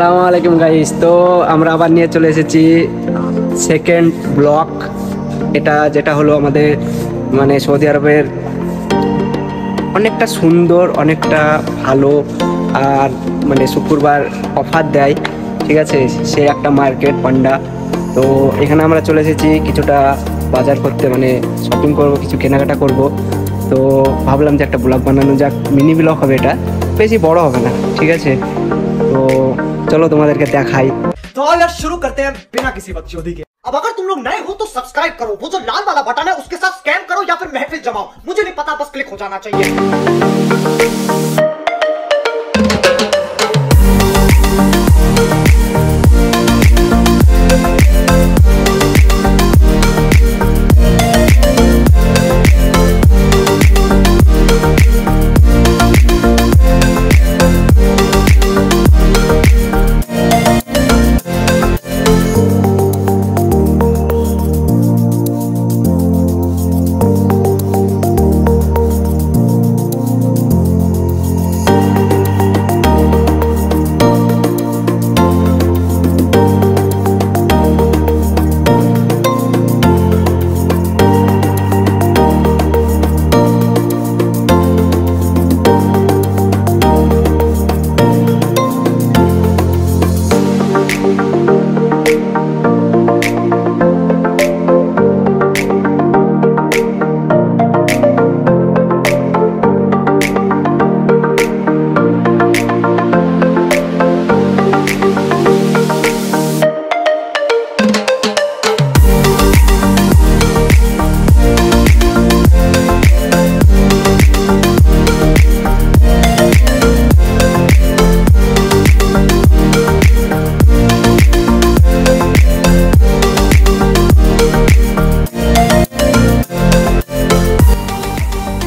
আসসালামু আলাইকুম গাইস। তো আমরা আবার নিয়ে চলে এসেছি সেকেন্ড ব্লক। এটা যেটা হলো আমাদের মানে সৌদি আরবের অনেকটা সুন্দর, অনেকটা ভালো, আর মানে শুক্রবার অফার দেয়, ঠিক আছে, সে একটা মার্কেট পান্ডা। তো এখানে আমরা চলে এসেছি কিছুটা বাজার করতে, মানে শপিং করব, কিছু কেনাকাটা করব। তো ভাবলাম যে একটা ব্লগ বানানো যাক, মিনি ব্লগ হবে, এটা বেশি বড় হবে না, ঠিক আছে। তো চলো তোমাদেরকে দেখাই। तो यार शुरू करते हैं बिना किसी बकचोदी के। अब अगर तुम लोग नए हो तो सब्सक्राइब करो, वो जो लाल वाला बटन है उसके साथ स्कैम करो या फिर महफिल जमाओ, मुझे नहीं पता, बस क्लिक हो जाना चाहिए।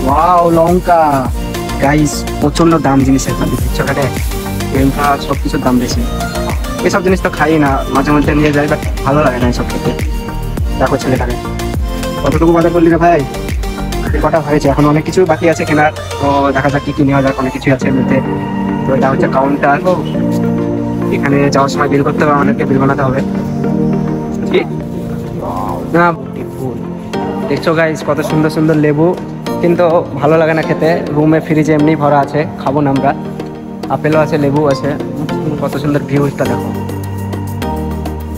ওয়াও, লঙ্কা গাইস, প্রচন্ড দাম জিনিসের, ছোটখাটে লঙ্কা সব কিছুর দাম বেশি। এসব জিনিস তো খাই না, মাঝে মধ্যে নিয়ে যাই, বাট ভালো লাগে না এসব খেতে। দেখো ছেলেটাকে কতটুকু বাজার করলি রে ভাই, কটা হয়েছে, এখন অনেক কিছু বাকি আছে কেনার। তো দেখা যাক কি কি নেওয়া যাক, অনেক কিছু আছে এর মধ্যে। তো এটা হচ্ছে কাউন্টার, এখানে যাওয়ার সময় বিল করতে হবে, আমাদেরকে বিল বানাতে হবে। ঠিক না, দেখছো গাইস কত সুন্দর সুন্দর লেবু, কিন্তু ভালো লাগে না খেতে। রুমে ফ্রিজে এমনি ভরা আছে, খাবো না আমরা। আপেলও আছে, লেবু আছে, কত সুন্দর ভিউজটা দেখো।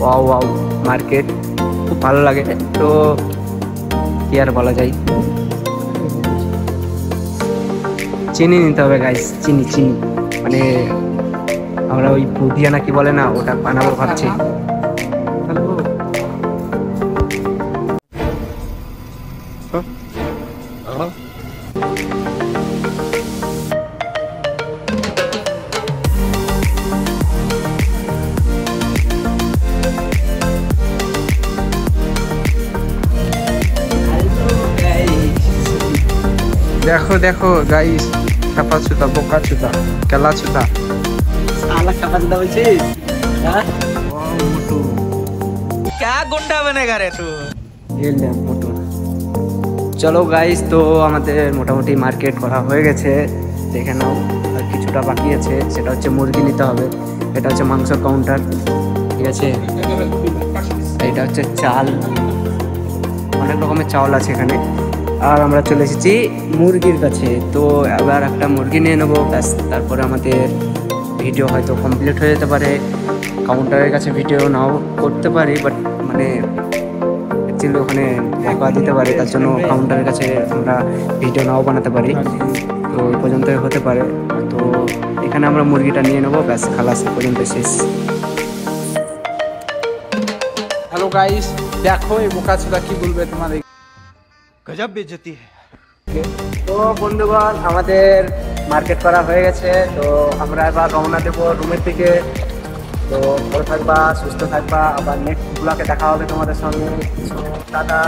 ওয়াও ওয়াও, মার্কেট খুব ভালো লাগে। তো কি আর বলা যায়, চিনি নিতে হবে গাইস, চিনি চিনি, মানে আমরা ওই বুধিয়া না কি বলে না, ওটা বানাবো ভাবছি। দেখো দেখো গাইস, কাপা ছুতা, বোকা ছুতা, কেলা ছুতা, সালা কাপা ছুতা বলছিস? হ্যাঁ, ও মোটু क्या गुंडा बनेगा रे तू। ये ले मोटू। চলো গাইস, তো আমাদের মোটামুটি মার্কেট করা হয়ে গেছে, দেখে নাও। আর কিছুটা বাকি আছে, সেটা হচ্ছে মুরগি নিতে হবে। এটা হচ্ছে মাংস কাউন্টার, ঠিক আছে। এটা হচ্ছে চাল, অনেক রকমের চাল আছে এখানে। আর আমরা চলে এসেছি মুরগির কাছে। তো এবার একটা মুরগি নিয়ে নেবো, ব্যাস। তারপরে আমাদের ভিডিও হয়তো কমপ্লিট হয়ে যেতে পারে। কাউন্টারের কাছে ভিডিও নাও করতে পারি, বাট মানে অ্যাকচুয়ালি ওখানে বকা দিতে পারে, তার জন্য কাউন্টারের কাছে আমরা ভিডিও নাও বানাতে পারি। তো ওই পর্যন্ত হতে পারে। তো এখানে আমরা মুরগিটা নিয়ে নেবো, ব্যাস, খালাস, পর্যন্ত শেষ। হ্যালো গাইস, দেখো এই বোকা ছোটা কি বলবে তোমার, गजब बेइज्जती है। তো বন্ধুগণ, আমাদের মার্কেট করা হয়ে গেছে। তো আমরা এবার রওনা দেবো রুমের দিকে। তো ভালো থাকবা, সুস্থ থাকবা, আবার নেক্সট ব্লগে দেখা হবে তোমাদের সঙ্গে। টাটা।